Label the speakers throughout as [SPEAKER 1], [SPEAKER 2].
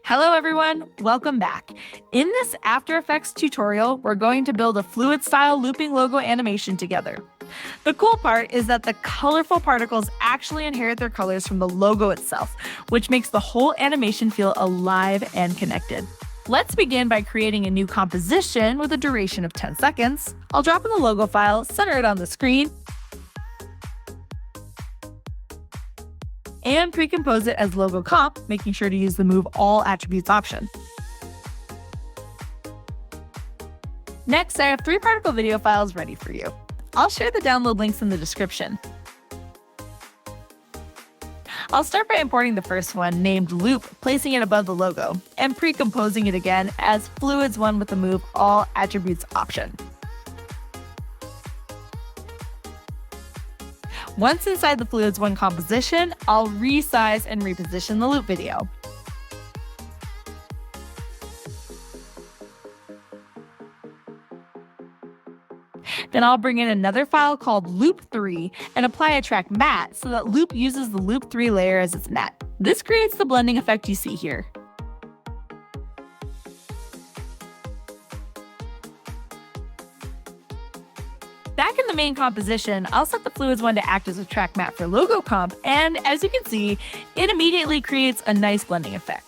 [SPEAKER 1] Hello everyone, welcome back. In this After Effects tutorial, we're going to build a fluid style looping logo animation together. The cool part is that the colorful particles actually inherit their colors from the logo itself, which makes the whole animation feel alive and connected. Let's begin by creating a new composition with a duration of 10 seconds. I'll drop in the logo file, center it on the screen, and pre-compose it as logo comp, making sure to use the Move All Attributes option. Next, I have 3 particle video files ready for you. I'll share the download links in the description. I'll start by importing the first one, named Loop, placing it above the logo, and pre-composing it again as Fluids one with the Move All Attributes option. Once inside the Fluids 1 composition, I'll resize and reposition the loop video. Then I'll bring in another file called Loop 3 and apply a track matte so that Loop uses the Loop 3 layer as its matte. This creates the blending effect you see here. Back in the main composition, I'll set the Fluids 1 to act as a track matte for logo comp, and as you can see, it immediately creates a nice blending effect.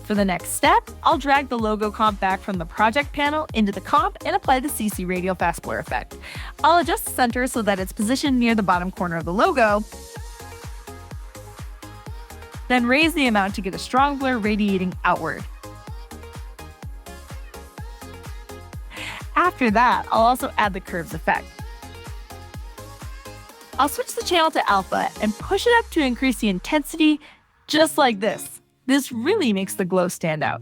[SPEAKER 1] For the next step, I'll drag the logo comp back from the project panel into the comp and apply the CC Radial Fast Blur effect. I'll adjust the center so that it's positioned near the bottom corner of the logo, then raise the amount to get a strong blur radiating outward. After that, I'll also add the curves effect. I'll switch the channel to alpha and push it up to increase the intensity, just like this. This really makes the glow stand out.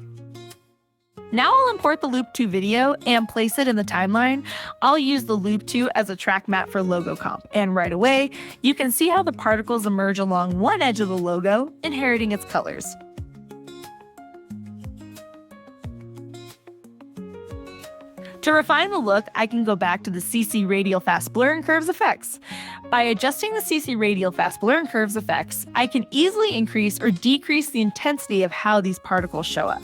[SPEAKER 1] Now I'll import the Loop 2 video and place it in the timeline. I'll use the Loop 2 as a track matte for logo comp, and right away, you can see how the particles emerge along one edge of the logo, inheriting its colors. To refine the look, I can go back to the CC Radial Fast Blur and Curves effects. By adjusting the CC Radial Fast Blur and Curves effects, I can easily increase or decrease the intensity of how these particles show up.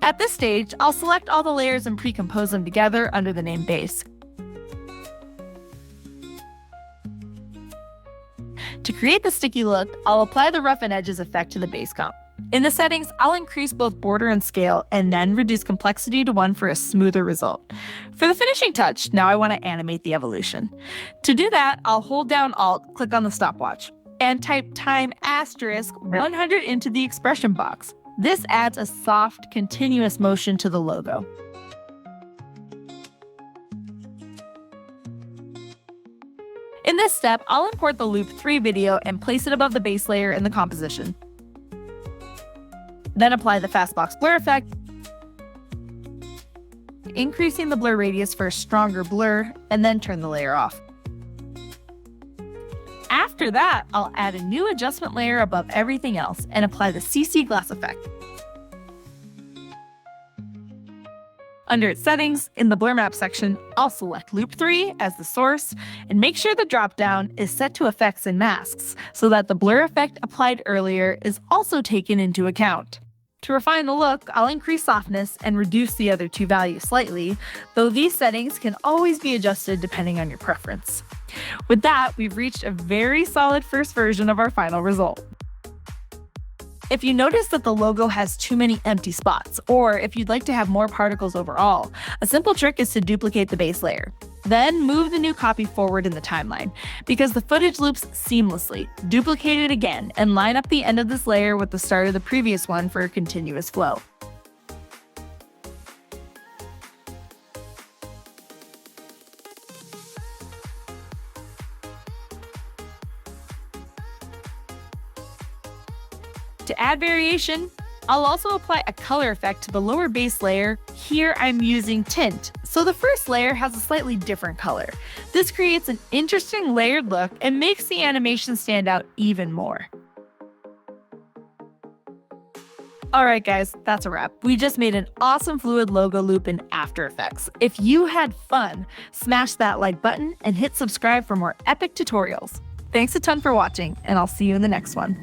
[SPEAKER 1] At this stage, I'll select all the layers and pre-compose them together under the name Base. To create the sticky look, I'll apply the Roughen Edges effect to the base comp. In the settings, I'll increase both border and scale, and then reduce complexity to 1 for a smoother result. For the finishing touch, now I want to animate the evolution. To do that, I'll hold down Alt, click on the stopwatch, and type time *100 into the expression box. This adds a soft, continuous motion to the logo. In this step, I'll import the Loop 3 video and place it above the base layer in the composition. Then apply the Fastbox Blur effect, increasing the blur radius for a stronger blur, and then turn the layer off. After that, I'll add a new adjustment layer above everything else and apply the CC Glass effect. Under its settings, in the Blur Map section, I'll select Loop 3 as the source and make sure the dropdown is set to Effects and Masks so that the blur effect applied earlier is also taken into account. To refine the look, I'll increase softness and reduce the other 2 values slightly, though these settings can always be adjusted depending on your preference. With that, we've reached a very solid first version of our final result. If you notice that the logo has too many empty spots, or if you'd like to have more particles overall, a simple trick is to duplicate the base layer. Then move the new copy forward in the timeline. Because the footage loops seamlessly, duplicate it again and line up the end of this layer with the start of the previous one for a continuous flow. To add variation, I'll also apply a color effect to the lower base layer. Here I'm using tint, so the first layer has a slightly different color. This creates an interesting layered look and makes the animation stand out even more. All right, guys, that's a wrap. We just made an awesome fluid logo loop in After Effects. If you had fun, smash that like button and hit subscribe for more epic tutorials. Thanks a ton for watching, and I'll see you in the next one.